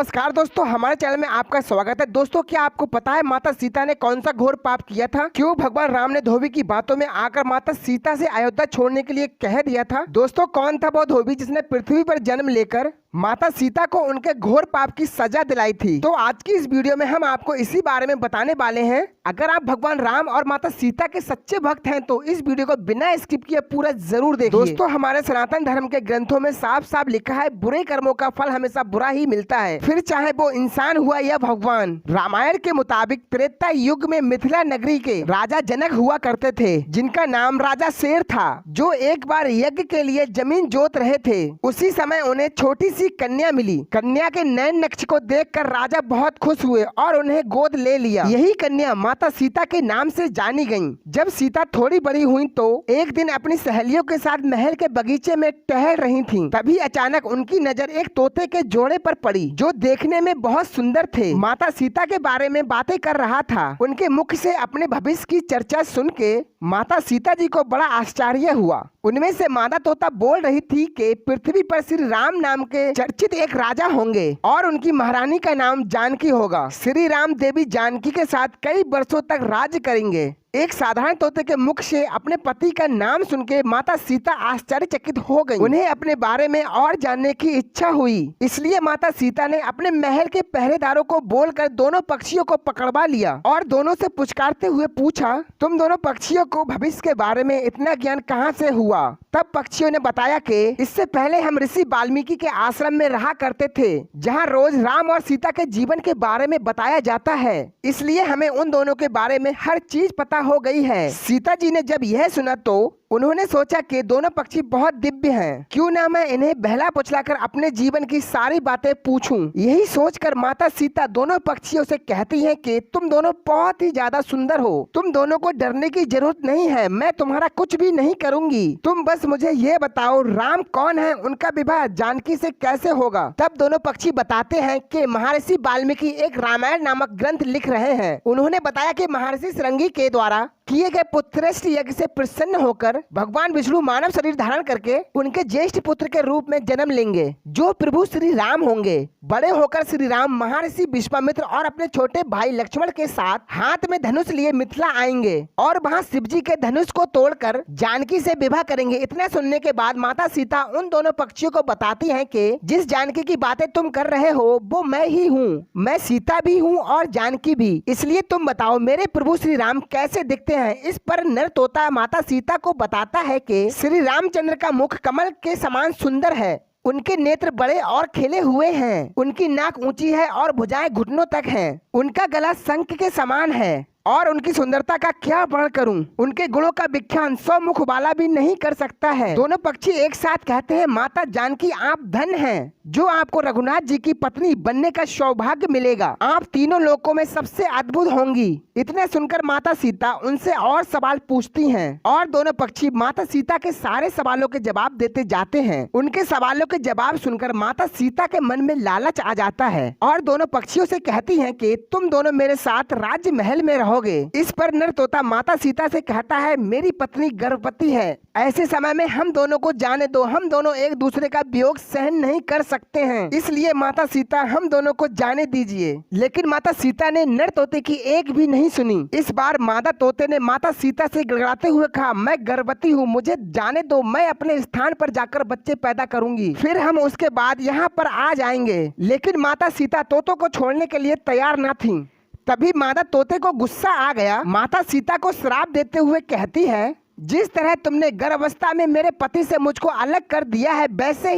नमस्कार दोस्तों, हमारे चैनल में आपका स्वागत है। दोस्तों, क्या आपको पता है माता सीता ने कौन सा घोर पाप किया था? क्यों भगवान राम ने धोबी की बातों में आकर माता सीता से अयोध्या छोड़ने के लिए कह दिया था? दोस्तों, कौन था वो धोबी जिसने पृथ्वी पर जन्म लेकर माता सीता को उनके घोर पाप की सजा दिलाई थी? तो आज की इस वीडियो में हम आपको इसी बारे में बताने वाले हैं। अगर आप भगवान राम और माता सीता के सच्चे भक्त हैं तो इस वीडियो को बिना स्किप किए पूरा जरूर देखिए। दोस्तों, हमारे सनातन धर्म के ग्रंथों में साफ साफ लिखा है, बुरे कर्मों का फल हमेशा बुरा ही मिलता है, फिर चाहे वो इंसान हुआ या भगवान। रामायण के मुताबिक त्रेता युग में मिथिला नगरी के राजा जनक हुआ करते थे, जिनका नाम राजा शेर था, जो एक बार यज्ञ के लिए जमीन जोत रहे थे। उसी समय उन्हें छोटी सी कन्या मिली। कन्या के नयन नक्श को देखकर राजा बहुत खुश हुए और उन्हें गोद ले लिया। यही कन्या माता सीता के नाम से जानी गईं। जब सीता थोड़ी बड़ी हुई तो एक दिन अपनी सहेलियों के साथ महल के बगीचे में टहल रही थीं। तभी अचानक उनकी नजर एक तोते के जोड़े पर पड़ी, जो देखने में बहुत सुंदर थे। माता सीता के बारे में बातें कर रहा था। उनके मुख से अपने भविष्य की चर्चा सुन के माता सीता जी को बड़ा आश्चर्य हुआ। उनमें से मादा तोता बोल रही थी कि पृथ्वी पर श्री राम नाम के चर्चित एक राजा होंगे और उनकी महारानी का नाम जानकी होगा। श्री राम देवी जानकी के साथ कई वर्षों तक राज्य करेंगे। एक साधारण तोते के मुख से अपने पति का नाम सुन के माता सीता आश्चर्यचकित हो गईं। उन्हें अपने बारे में और जानने की इच्छा हुई, इसलिए माता सीता ने अपने महल के पहरेदारों को बोलकर दोनों पक्षियों को पकड़वा लिया और दोनों से पुचकारते हुए पूछा, तुम दोनों पक्षियों को भविष्य के बारे में इतना ज्ञान कहाँ से हुआ? तब पक्षियों ने बताया कि इससे पहले हम ऋषि वाल्मीकि के आश्रम में रहा करते थे, जहाँ रोज राम और सीता के जीवन के बारे में बताया जाता है, इसलिए हमें उन दोनों के बारे में हर चीज पता हो गई है। सीता जी ने जब यह सुना तो उन्होंने सोचा कि दोनों पक्षी बहुत दिव्य हैं, क्यों ना मैं इन्हें बहला फुसलाकर अपने जीवन की सारी बातें पूछूं। यही सोचकर माता सीता दोनों पक्षियों से कहती हैं कि तुम दोनों बहुत ही ज्यादा सुंदर हो, तुम दोनों को डरने की जरूरत नहीं है, मैं तुम्हारा कुछ भी नहीं करूंगी, तुम बस मुझे ये बताओ राम कौन है, उनका विवाह जानकी से कैसे होगा? तब दोनों पक्षी बताते हैं कि महर्षि वाल्मीकि एक रामायण नामक ग्रंथ लिख रहे हैं। उन्होंने बताया कि महर्षि श्रृंगी के द्वारा किए गए पुत्रश्रेष्ठ यज्ञ से प्रसन्न होकर भगवान विष्णु मानव शरीर धारण करके उनके ज्येष्ठ पुत्र के रूप में जन्म लेंगे, जो प्रभु श्री राम होंगे। बड़े होकर श्री राम महर्षि विश्वामित्र और अपने छोटे भाई लक्ष्मण के साथ हाथ में धनुष लिए मिथिला आएंगे और वहाँ शिव जी के धनुष को तोड़कर जानकी से विवाह करेंगे। इतना सुनने के बाद माता सीता उन दोनों पक्षियों को बताती हैं कि जिस जानकी की बातें तुम कर रहे हो वो मैं ही हूँ, मैं सीता भी हूँ और जानकी भी, इसलिए तुम बताओ मेरे प्रभु श्री राम कैसे दिखते हैं? इस पर नर तोता माता सीता को बताता है कि श्री रामचंद्र का मुख कमल के समान सुंदर है, उनके नेत्र बड़े और खिले हुए हैं, उनकी नाक ऊंची है और भुजाएं घुटनों तक हैं, उनका गला शंख के समान है और उनकी सुंदरता का क्या वर्णन करूं? उनके गुणों का विख्यान 100 मुख वाला भी नहीं कर सकता है। दोनों पक्षी एक साथ कहते हैं, माता जानकी आप धन हैं, जो आपको रघुनाथ जी की पत्नी बनने का सौभाग्य मिलेगा, आप तीनों लोकों में सबसे अद्भुत होंगी। इतना सुनकर माता सीता उनसे और सवाल पूछती हैं और दोनों पक्षी माता सीता के सारे सवालों के जवाब देते जाते हैं। उनके सवालों के जवाब सुनकर माता सीता के मन में लालच आ जाता है और दोनों पक्षियों से कहती हैं कि तुम दोनों मेरे साथ राज्य महल में रहोगे। इस पर नर तोता माता सीता से कहता है, मेरी पत्नी गर्भवती है, ऐसे समय में हम दोनों को जाने दो, हम दोनों एक दूसरे का वियोग सहन नहीं कर सकते हैं, इसलिए माता सीता हम दोनों को जाने दीजिए। लेकिन माता सीता ने नर तोते की एक भी नहीं सुनी। इस बार मादा तोते ने माता सीता से गिड़गिड़ाते हुए कहा, मैं गर्भवती हूँ, मुझे जाने दो, मैं अपने स्थान पर जाकर बच्चे पैदा करूंगी, फिर हम उसके बाद यहाँ पर आ जाएंगे। लेकिन माता सीता तोतों को छोड़ने के लिए तैयार न थी। तभी मादा तोते को गुस्सा आ गया। माता सीता को श्राप देते हुए कहती है, जिस तरह तुमने गर्भावस्था में मेरे पति से मुझको अलग कर दिया है, वैसे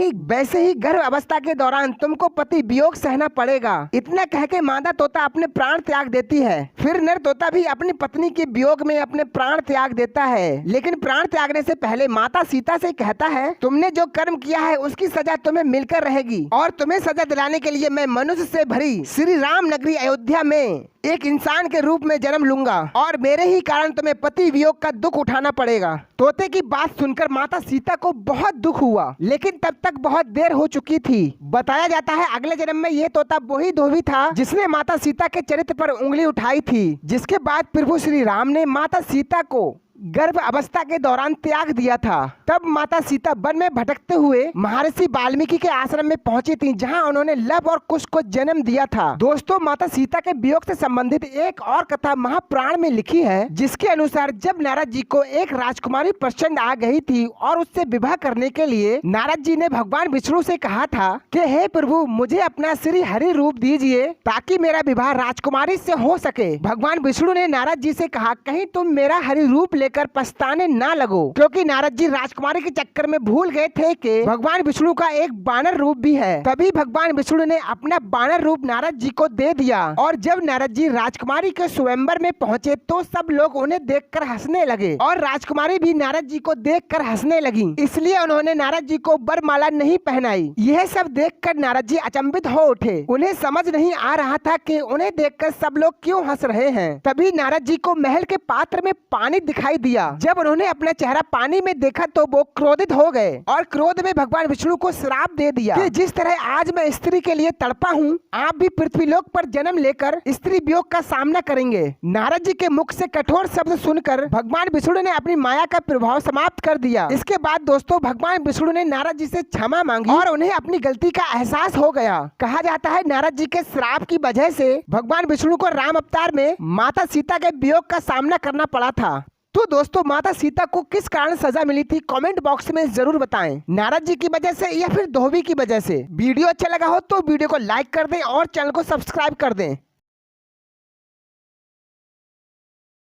ही गर्भ अवस्था के दौरान तुमको पति वियोग सहना पड़ेगा। इतना कह के मादा तोता अपने प्राण त्याग देती है। फिर नर तोता भी अपनी पत्नी के वियोग में अपने प्राण त्याग देता है, लेकिन प्राण त्यागने से पहले माता सीता से कहता है, तुमने जो कर्म किया है उसकी सजा तुम्हें मिलकर रहेगी और तुम्हें सजा दिलाने के लिए मैं मनुष्य से भरी श्री राम नगरी अयोध्या में एक इंसान के रूप में जन्म लूंगा और मेरे ही कारण तुम्हें पति वियोग का दुख उठाना पड़ेगा। तोते की बात सुनकर माता सीता को बहुत दुख हुआ, लेकिन तब तक बहुत देर हो चुकी थी। बताया जाता है अगले जन्म में ये तोता वही धोबी था जिसने माता सीता के चरित्र पर उंगली उठाई थी, जिसके बाद प्रभु श्री राम ने माता सीता को गर्भ अवस्था के दौरान त्याग दिया था। तब माता सीता वन में भटकते हुए महर्षि वाल्मीकि के आश्रम में पहुंची थी, जहां उन्होंने लव और कुश को जन्म दिया था। दोस्तों, माता सीता के वियोग से संबंधित एक और कथा महापुराण में लिखी है, जिसके अनुसार जब नारद जी को एक राजकुमारी पसंद आ गई थी और उससे विवाह करने के लिए नारद जी ने भगवान विष्णु से कहा था कि हे प्रभु, मुझे अपना श्री हरि रूप दीजिए ताकि मेरा विवाह राजकुमारी से हो सके। भगवान विष्णु ने नारद जी से कहा, कहीं तुम मेरा हरि रूप लेकर पछताने ना लगो, क्योंकि नारद जी राजकुमारी के चक्कर में भूल गए थे कि भगवान विष्णु का एक बानर रूप भी है। तभी भगवान विष्णु ने अपना बानर रूप नारद जी को दे दिया और जब नारद जी राजकुमारी के स्वयंवर में पहुंचे तो सब लोग उन्हें देखकर हंसने लगे और राजकुमारी भी नारद जी को देखकर हंसने लगी। इसलिए उन्होंने नारद जी को वरमाला नहीं पहनाई। यह सब देखकर नारद जी अचंभित हो उठे। उन्हें समझ नहीं आ रहा था कि उन्हें देखकर सब लोग क्यों हंस रहे हैं। तभी नारद जी को महल के पात्र में पानी दिखाई दिया। जब उन्होंने अपना चेहरा पानी में देखा तो वो क्रोधित हो गए और क्रोध में भगवान विष्णु को श्राप दे दिया कि जिस तरह आज मैं स्त्री के लिए तड़पा हूँ, आप भी पृथ्वीलोक पर जन्म लेकर स्त्री वियोग का सामना करेंगे। नारद जी के मुख से कठोर शब्द सुनकर भगवान विष्णु ने अपनी माया का प्रभाव समाप्त कर दिया। इसके बाद दोस्तों, भगवान विष्णु ने नारद जी से क्षमा मांगी और उन्हें अपनी गलती का एहसास हो गया। कहा जाता है नारद जी के श्राप की वजह से भगवान विष्णु को राम अवतार में माता सीता के वियोग का सामना करना पड़ा था। तो दोस्तों, माता सीता को किस कारण सजा मिली थी, कमेंट बॉक्स में जरूर बताएं। नारद जी की वजह से या फिर धोबी की वजह से। वीडियो अच्छा लगा हो तो वीडियो को लाइक कर दें और चैनल को सब्सक्राइब कर दें।